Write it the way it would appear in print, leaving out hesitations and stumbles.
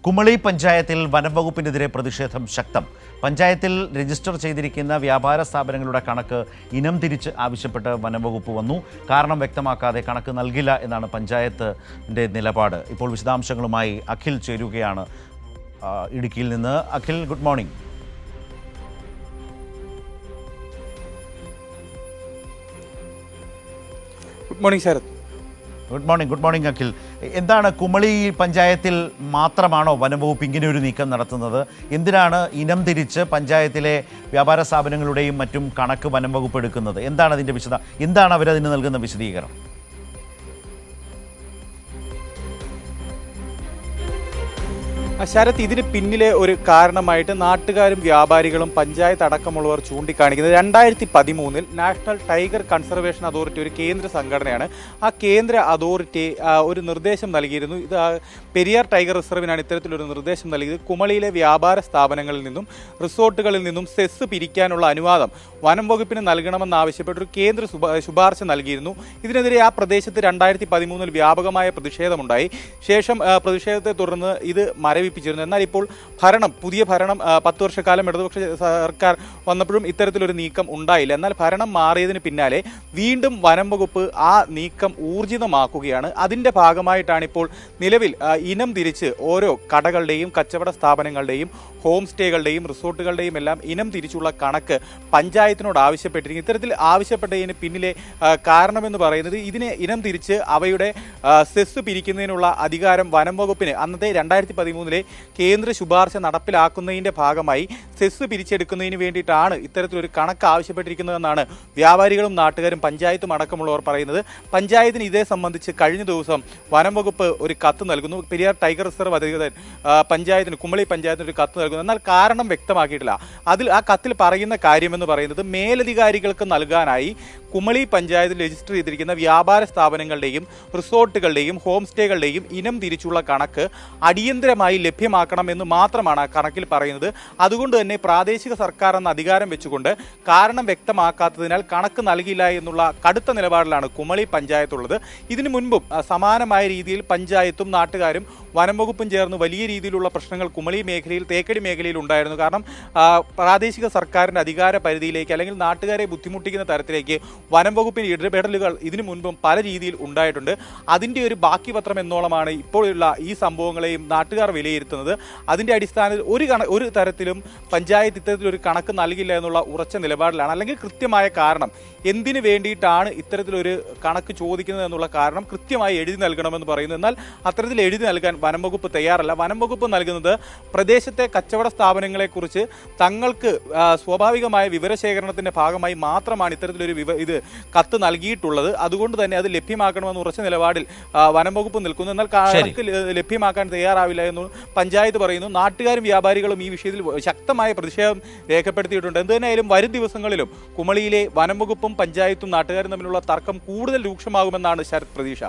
കുമളി പഞ്ചായത്തിൽ വനം വകുപ്പിനെതിരെ പ്രതിഷേധം ശക്തം. പഞ്ചായത്തിൽ രജിസ്റ്റർ ചെയ്തിരിക്കുന്ന വ്യാപാര സ്ഥാപനങ്ങളുടെ കണക്ക് ഇനം തിരിച്ച് ആവശ്യപ്പെട്ട് വനം വകുപ്പ് വന്നു. കാരണം വ്യക്തമാക്കാതെ കണക്ക് നൽകില്ല എന്നാണ് പഞ്ചായത്തിന്റെ നിലപാട്. ഇപ്പോൾ വിശദാംശങ്ങളുമായി അഖിൽ ചേരുകയാണ് ഇടുക്കിയിൽ നിന്ന്. Akhil, good morning. Good morning Sharath. Good morning Akhil. എന്താണ്, കുമളി പഞ്ചായത്തിൽ മാത്രമാണോ വനംവകുപ്പ് ഇങ്ങനെ ഒരു നീക്കം നടത്തുന്നത്? എന്തിനാണ് ഇനം തിരിച്ച് പഞ്ചായത്തിലെ വ്യാപാര സ്ഥാപനങ്ങളുടെയും മറ്റും കണക്ക് വനംവകുപ്പ് എടുക്കുന്നത്? എന്താണ് അതിൻ്റെ എന്താണ് അവരതിന് നൽകുന്ന വിശദീകരണം? ശരത്, ഇതിന് പിന്നിലെ ഒരു കാരണമായിട്ട് നാട്ടുകാരും വ്യാപാരികളും പഞ്ചായത്ത് അടക്കമുള്ളവർ ചൂണ്ടിക്കാണിക്കുന്നത് 2013 നാഷണൽ ടൈഗർ കൺസർവേഷൻ അതോറിറ്റി ഒരു കേന്ദ്ര സംഘടനയാണ്. ആ കേന്ദ്ര അതോറിറ്റി ഒരു നിർദ്ദേശം നൽകിയിരുന്നു. ഇത് പെരിയാർ ടൈഗർ റിസർവിനാണ് ഇത്തരത്തിലൊരു നിർദ്ദേശം നൽകിയത്. കുമളിയിലെ വ്യാപാര സ്ഥാപനങ്ങളിൽ നിന്നും റിസോർട്ടുകളിൽ നിന്നും സെസ് പിരിക്കാനുള്ള അനുവാദം വനം വകുപ്പിന് നൽകണമെന്നാവശ്യപ്പെട്ടൊരു കേന്ദ്ര ശുപാർശ നൽകിയിരുന്നു. ഇതിനെതിരെ ആ പ്രദേശത്ത് 2013 വ്യാപകമായ പ്രതിഷേധമുണ്ടായി. ശേഷം പ്രതിഷേധത്തെ തുടർന്ന് ഇത് മരവിപ്പിച്ചിരുന്നു. എന്നാൽ ഇപ്പോൾ പുതിയ ഭരണം 10 വർഷക്കാലം ഇടതുപക്ഷ സർക്കാർ വന്നപ്പോഴും ഇത്തരത്തിലൊരു നീക്കം ഉണ്ടായില്ല. എന്നാൽ ഭരണം മാറിയതിന് പിന്നാലെ വീണ്ടും വനം വകുപ്പ് ആ നീക്കം ഊർജിതമാക്കുകയാണ്. അതിൻ്റെ ഭാഗമായിട്ടാണ് ഇപ്പോൾ നിലവിൽ ഇനം തിരിച്ച് ഓരോ കടകളുടെയും കച്ചവട സ്ഥാപനങ്ങളുടെയും ഹോം സ്റ്റേകളുടെയും റിസോർട്ടുകളുടെയും എല്ലാം ഇനം തിരിച്ചുള്ള കണക്ക് പഞ്ചായത്തിനോട് ആവശ്യപ്പെട്ടിരിക്കും. ഇത്തരത്തിൽ ആവശ്യപ്പെട്ടതിന് പിന്നിലെ കാരണമെന്ന് പറയുന്നത് ഇതിനെ ഇനം തിരിച്ച് അവയുടെ സെസ് പിരിക്കുന്നതിനുള്ള അധികാരം വനം വകുപ്പിന് അന്നത്തെ 2013 കേന്ദ്ര ശുപാർശ നടപ്പിലാക്കുന്നതിൻ്റെ ഭാഗമായി സെസ് പിരിച്ചെടുക്കുന്നതിന് വേണ്ടിയിട്ടാണ് ഇത്തരത്തിലൊരു കണക്ക് ആവശ്യപ്പെട്ടിരിക്കുന്നതെന്നാണ് വ്യാപാരികളും നാട്ടുകാരും പഞ്ചായത്തും അടക്കമുള്ളവർ പറയുന്നത്. പഞ്ചായത്തിന് ഇതേ സംബന്ധിച്ച് കഴിഞ്ഞ ദിവസം വനം വകുപ്പ് ഒരു കത്ത് നൽകുന്നു. പെരിയാർ ടൈഗർ റിസർവ് അധികൃതർ കുമളി പഞ്ചായത്തിന് ഒരു കത്ത് നൽകുന്നു. എന്നാൽ കാരണം വ്യക്തമാക്കിയിട്ടില്ല. ആ കത്തിൽ പറയുന്ന കാര്യമെന്ന് പറയുന്നത് മേലധികാരികൾക്ക് നൽകാനായി കുമളി പഞ്ചായത്തിൽ രജിസ്റ്റർ ചെയ്തിരിക്കുന്ന വ്യാപാര സ്ഥാപനങ്ങളുടെയും റിസോർട്ടുകളുടെയും ഹോം സ്റ്റേകളുടെയും ഇനം തിരിച്ചുള്ള കണക്ക് അടിയന്തരമായി ലഭ്യമാക്കണമെന്ന് മാത്രമാണ് ആ കണക്കിൽ പറയുന്നത്. അതുകൊണ്ട് തന്നെ പ്രാദേശിക സർക്കാർ എന്ന അധികാരം വെച്ചുകൊണ്ട് കാരണം വ്യക്തമാക്കാത്തതിനാൽ കണക്ക് നൽകില്ല എന്നുള്ള കടുത്ത നിലപാടിലാണ് കുമളി പഞ്ചായത്തുള്ളത്. ഇതിനു മുൻപും സമാനമായ രീതിയിൽ പഞ്ചായത്തും നാട്ടുകാരും വനം വകുപ്പും ചേർന്ന് വലിയ രീതിയിലുള്ള പ്രശ്നങ്ങൾ കുമളി മേഖലയിൽ, തേക്കടി മേഖലയിൽ ഉണ്ടായിരുന്നു. കാരണം പ്രാദേശിക സർക്കാരിൻ്റെ അധികാര പരിധിയിലേക്ക് അല്ലെങ്കിൽ നാട്ടുകാരെ ബുദ്ധിമുട്ടിക്കുന്ന തരത്തിലേക്ക് വനം വകുപ്പിന് ഇടപെടലുകൾ ഇതിനു മുൻപും പല രീതിയിൽ ഉണ്ടായിട്ടുണ്ട്. അതിൻ്റെ ഒരു ബാക്കി പത്രം എന്നോളമാണ് ഇപ്പോഴുള്ള ഈ സംഭവങ്ങളെയും നാട്ടുകാർ വിലയിരുത്തുന്നത്. അതിൻ്റെ അടിസ്ഥാനത്തിൽ ഒരു തരത്തിലും പഞ്ചായത്ത് ഇത്തരത്തിലൊരു കണക്ക് നൽകില്ല എന്നുള്ള ഉറച്ച നിലപാടിലാണ്. അല്ലെങ്കിൽ കൃത്യമായ കാരണം എന്തിനു വേണ്ടിയിട്ടാണ് ഇത്തരത്തിലൊരു കണക്ക് ചോദിക്കുന്നത് എന്നുള്ള കാരണം കൃത്യമായി എഴുതി നൽകണമെന്ന് പറയുന്നു. എന്നാൽ അത്തരത്തിൽ എഴുതി നൽകാൻ വനം വകുപ്പ് തയ്യാറല്ല. വനം വകുപ്പ് നൽകുന്നത് പ്രദേശത്തെ കച്ചവട സ്ഥാപനങ്ങളെക്കുറിച്ച് തങ്ങൾക്ക് സ്വാഭാവികമായ വിവരശേഖരണത്തിന്റെ ഭാഗമായി മാത്രമാണ് ഇത്തരത്തിലൊരു കത്ത് നൽകിയിട്ടുള്ളത്. അതുകൊണ്ട് തന്നെ അത് ലഭ്യമാക്കണമെന്ന് ഉറച്ച നിലപാടിൽ വനം വകുപ്പ് നിൽക്കുന്നു. എന്നാൽ കണക്ക് ലഭ്യമാക്കാൻ തയ്യാറാവില്ല എന്ന് പഞ്ചായത്ത് പറയുന്നു. നാട്ടുകാരും വ്യാപാരികളും ഈ വിഷയത്തിൽ ശക്തമായ പ്രതിഷേധം രേഖപ്പെടുത്തിയിട്ടുണ്ട്. എന്തുതന്നെയായാലും വരും ദിവസങ്ങളിലും കുമളിയിലെ വനം വകുപ്പും പഞ്ചായത്തും നാട്ടുകാരും തമ്മിലുള്ള തർക്കം കൂടുതൽ രൂക്ഷമാകുമെന്നാണ് ശരത് പ്രതീക്ഷ.